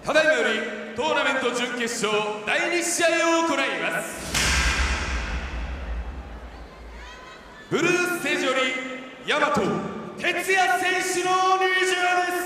ただいまよりトーナメント準決勝第2試合を行います。ブルーステージより大和哲也選手の入場です。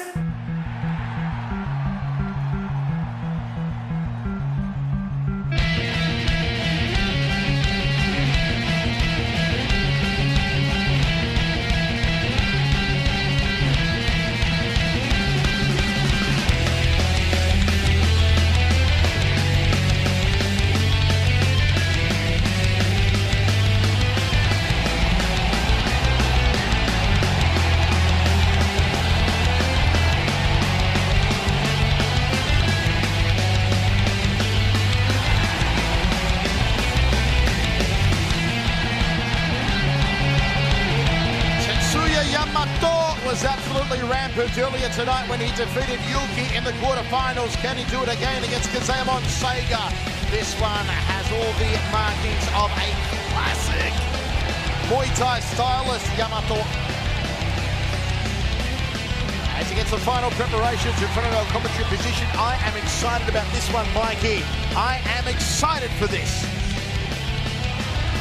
Yamamoto was absolutely rampant earlier tonight when he defeated Yuki in the quarterfinals. Can he do it again against Kizaemon Saiga? This one has all the markings of a classic Muay Thai stylist, Yamamoto. As he gets the final preparations in front of our commentary position, I am excited about this one, Mikey. I am excited for this.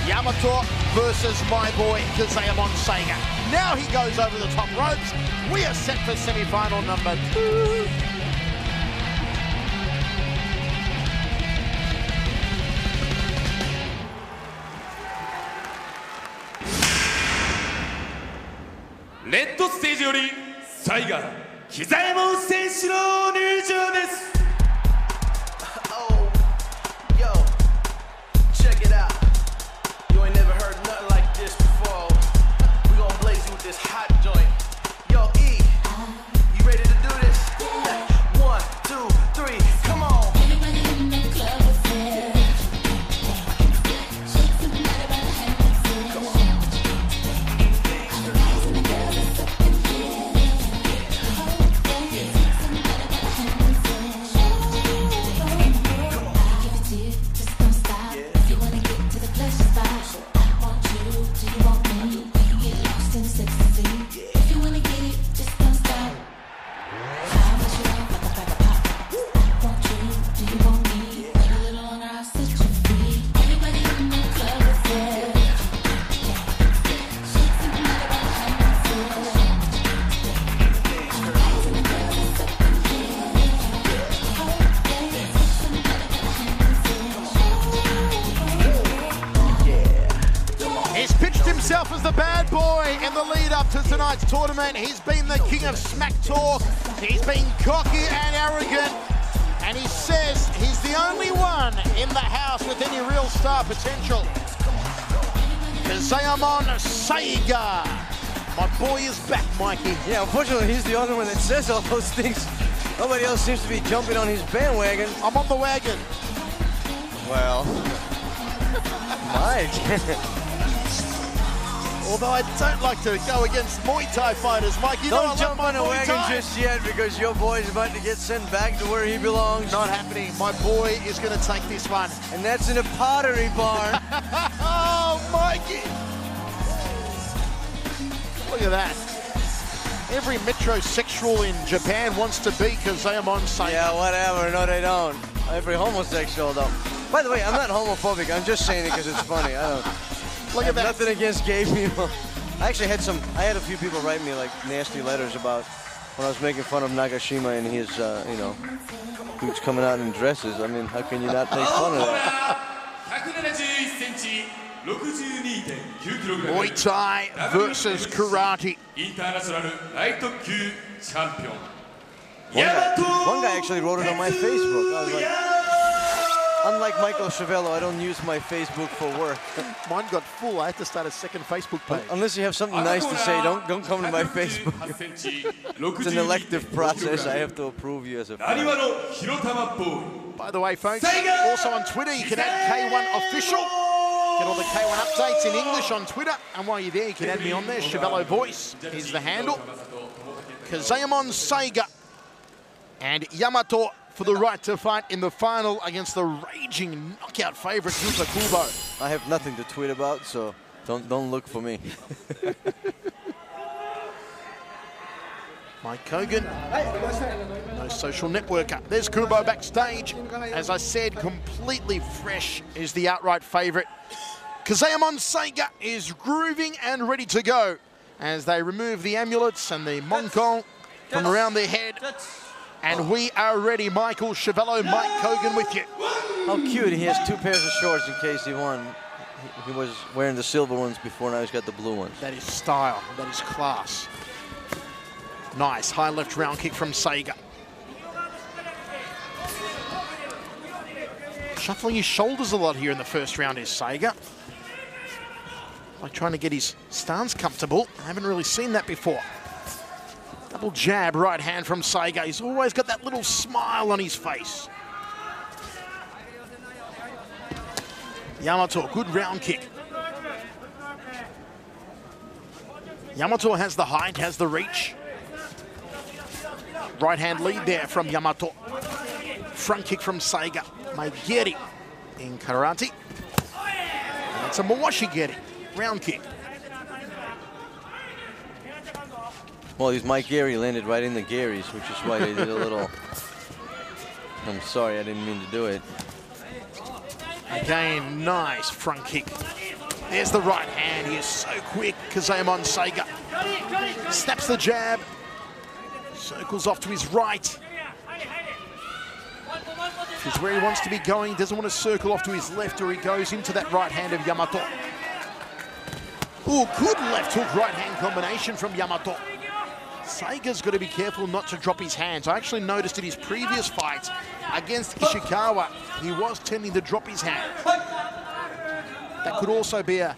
Yamamoto versus my boy Kizaemon Saiga. Now he goes over the top ropes. We are set for semi-final number 2. Red Stage よりサイガキザエモン選手の入場です。This hot joint. Yo, E, you ready to do this? 1, 2, 3, come on. Everybody in the club is here. Shake somebody by the hand and say, come on. I'm the guys and the girls are so in here. Shake somebody by the hand and say, come on. I'll give it to you, just don't stop. If you wanna get to the pleasure spot, I want you, do you want me? If you wanna get it, just don't stop. I'll let you off like a pepper pop. I want you, do you want me? Wait a little longer, I'll set you free. Everybody in the club is there. Shake somebody by the hand and say, I'm the guys and the girls are so in here. Shake somebody by the hand and say, He's pitched himself as the bad boy in the lead up to tonight's tournament. He's been the king of smack talk. He's been cocky and arrogant. And he says he's the only one in the house with any real star potential. Kizaemon Saiga. My boy is back, Mikey. Yeah, unfortunately, he's the only one that says all those things. Nobody else seems to be jumping on his bandwagon. I'm on the wagon. Well, Mike. Although I don't like to go against Muay Thai fighters, Mike. You don't jump on a wagon just yet because your boy's about to get sent back to where he belongs. Not happening. My boy is going to take this one. And that's in a pottery barn. Oh, Mikey. Look at that. Every metrosexual in Japan wants to be Kizaemon Saiga. Yeah, whatever. No, they don't. Every homosexual, though. By the way, I'm not homophobic. I'm just saying it because it's funny. I don't... Look at that. Nothing against gay people. I actually had a few people write me like nasty letters about when I was making fun of Nagashima and his, you know, who's coming out in dresses. I mean, how can you not make fun of that? Muay Thai versus karate. One guy actually wrote it on my Facebook. I was like, unlike Michael Chavello, I don't use my Facebook for work. Mine got full. I had to start a second Facebook page. Unless you have something nice to say, don't come to my Facebook. It's an elective process. I have to approve you as a friend. By the way, folks, also on Twitter, you can add K-1 official. Get all the K-1 updates in English on Twitter. And while you're there, you can add me on there. Chavello Voice is the handle. Kizaemon Saiga and Yamamoto for the right to fight in the final against the raging knockout favorite Yuta Kubo. I have nothing to tweet about, so don't look for me. Mike Kogan, no social networker. There's Kubo backstage. As I said, completely fresh is the outright favorite. Kizaemon Saiga is grooving and ready to go as they remove the amulets and the monkong from around their head. And we are ready. Michael Chevello, Mike Kogan with you. How cute. He has 2 pairs of shorts in case he won. He was wearing the silver ones before, now he's got the blue ones. That is style. That is class. Nice high left round kick from Saiga. Shuffling his shoulders a lot here in the first round is Saiga. Like trying to get his stance comfortable. I haven't really seen that before. Double jab, right hand from Saiga. He's always got that little smile on his face. Yamamoto, good round kick. Yamamoto has the height, has the reach. Right hand lead there from Yamamoto. Front kick from Saiga. Maigeri in karate. And it's a Mawashigeri. Round kick. Well, his Mike Gary landed right in the Garys, which is why they did a little... I'm sorry, I didn't mean to do it. Again, nice front kick. There's the right hand. He is so quick. Kizaemon Saiga snaps the jab. Circles off to his right. Which is where he wants to be going. He doesn't want to circle off to his left, or he goes into that right hand of Yamamoto. Ooh, good left hook right hand combination from Yamamoto. Saiga's got to be careful not to drop his hands. I actually noticed in his previous fight against Ishikawa, he was tending to drop his hands. That could also be a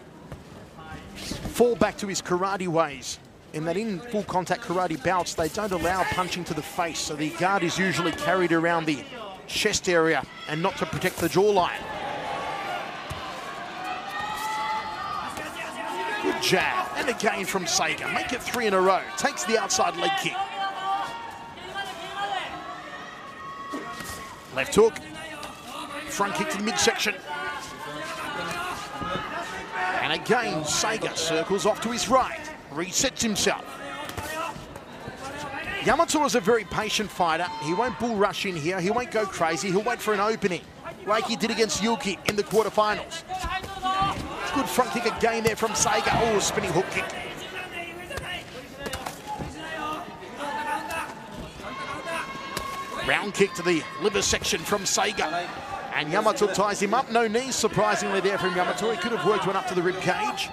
fall back to his karate ways. In that in full contact karate bouts, they don't allow punching to the face, so the guard is usually carried around the chest area and not to protect the jawline. Good jab, and again from Saiga. Make it 3 in a row. Takes the outside leg kick. Left hook. Front kick to the midsection. And again, Saiga circles off to his right. Resets himself. Yamamoto is a very patient fighter. He won't bull rush in here. He won't go crazy. He'll wait for an opening, like he did against Yuki in the quarterfinals. Good front kick again there from Saiga. Oh, spinning hook kick. Round kick to the liver section from Saiga. And Yamamoto ties him up. No knees, surprisingly, there from Yamamoto. He could have worked one up to the rib cage.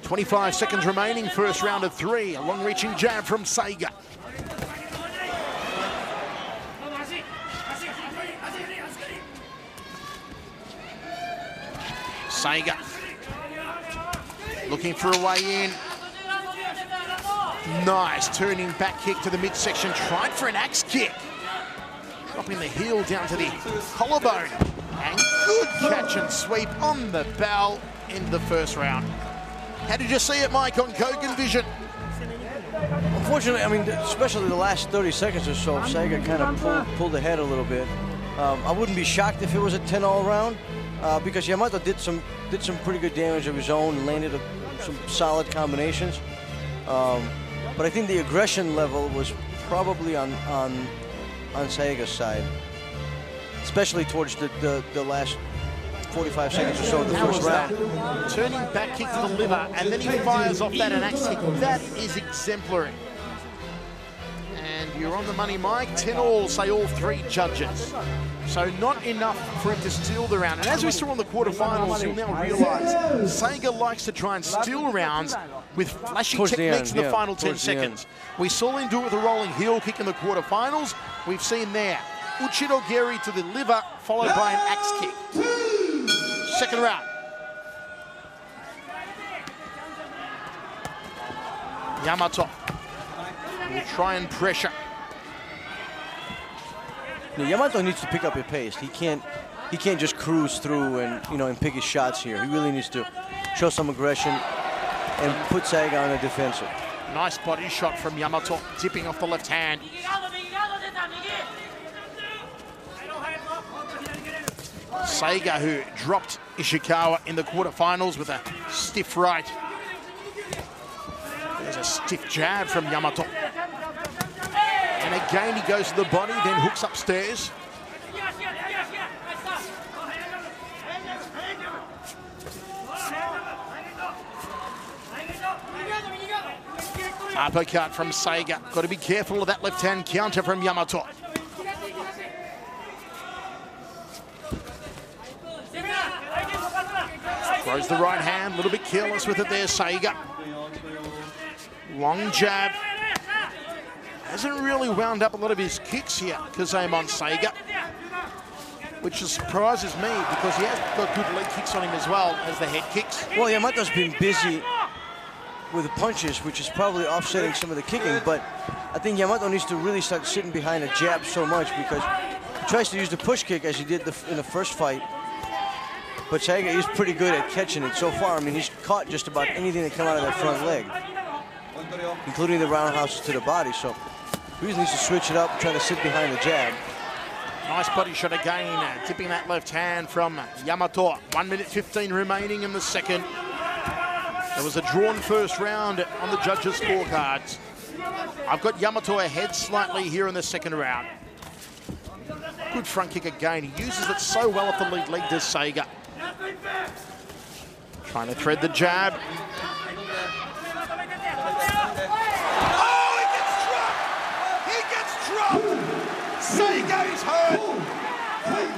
25 seconds remaining, first round of 3. A long-reaching jab from Saiga. Saiga looking for a way in. Nice turning back kick to the midsection. Tried for an axe kick. Dropping the heel down to the collarbone. And good catch and sweep on the bell in the first round. How did you see it, Mike, on Kogan Vision? Unfortunately, I mean, especially the last 30 seconds or so, Saiga kind of pulled ahead a little bit. I wouldn't be shocked if it was a 10-all round, because Yamamoto did some pretty good damage of his own, landed some solid combinations. But I think the aggression level was probably on Saiga's side, especially towards the last 45 seconds or so of the first round. Turning back kick to the liver, and then he fires off that an axe kick. That is exemplary. And you're on the money, Mike. 10-all, say all 3 judges. So not enough for him to steal the round. And as we saw in the quarterfinals, you'll now realize Saiga likes to try and steal rounds with flashy techniques in the final 10 seconds. We saw him do it with a rolling heel kick in the quarterfinals. We've seen there Uchido Geri to the liver, followed by an axe kick. Second round. Yamamoto will try and pressure. Yamamoto needs to pick up his pace. He can't just cruise through and pick his shots here. He really needs to show some aggression and put Saiga on the defensive. Nice body shot from Yamamoto, tipping off the left hand. Saiga, who dropped Ishikawa in the quarterfinals with a stiff right. There's a stiff jab from Yamamoto. And again, he goes to the body, then hooks upstairs. Uppercut from Saiga. Got to be careful of that left-hand counter from Yamamoto. Throws the right hand, a little bit careless with it there, Saiga. Long jab. Hasn't really wound up a lot of his kicks here, Kizaemon Saiga, which surprises me because he has got good leg kicks on him as well as the head kicks. Well, Yamamoto's been busy with the punches, which is probably offsetting some of the kicking, but I think Yamamoto needs to really start sitting behind a jab so much because he tries to use the push kick as he did in the first fight, but Saiga is pretty good at catching it so far. I mean, he's caught just about anything that come out of that front leg, including the roundhouses to the body, so he needs to switch it up, try to sit behind the jab. Nice body shot again, tipping that left hand from Yamamoto. 1 minute 15 remaining in the second. There was a drawn first round on the judges' scorecards. I've got Yamamoto ahead slightly here in the second round. Good front kick again. He uses it so well at the lead leg, does Saiga. Trying to thread the jab. Oh, he gets dropped! Saiga is hurt!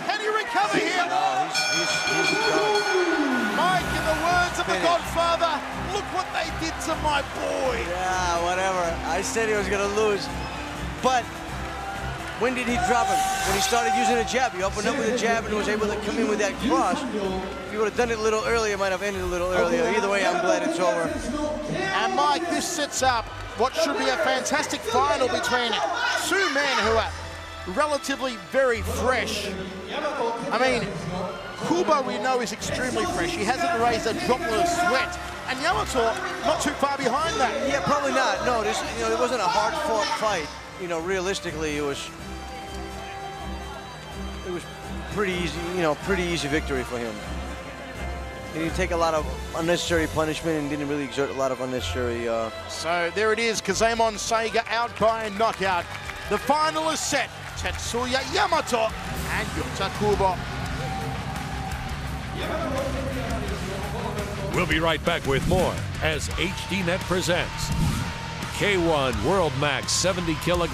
Can he recover here? No, he's done. Mike, in the words of the Godfather, look what they did to my boy. Yeah, whatever. I said he was going to lose. But when did he drop him? When he started using a jab. He opened up with a jab and was able to come in with that cross. If he would have done it a little earlier, it might have ended a little earlier. Either way, I'm glad it's over. And Mike, this sets up what should be a fantastic final between two men who are relatively very fresh. I mean, Kubo, we know, is extremely fresh. He hasn't raised a droplet of sweat. And Yamamoto, not too far behind that. Yeah, probably not. No, there wasn't a hard-fought fight. Realistically, it was pretty easy. Pretty easy victory for him. He didn't take a lot of unnecessary punishment and didn't really exert a lot of unnecessary. So there it is, Kizaemon Saiga out by a knockout. The final is set. Tetsuya Yamamoto and Yuta Kubo. We'll be right back with more as HDNet presents K-1 World Max 70 kg.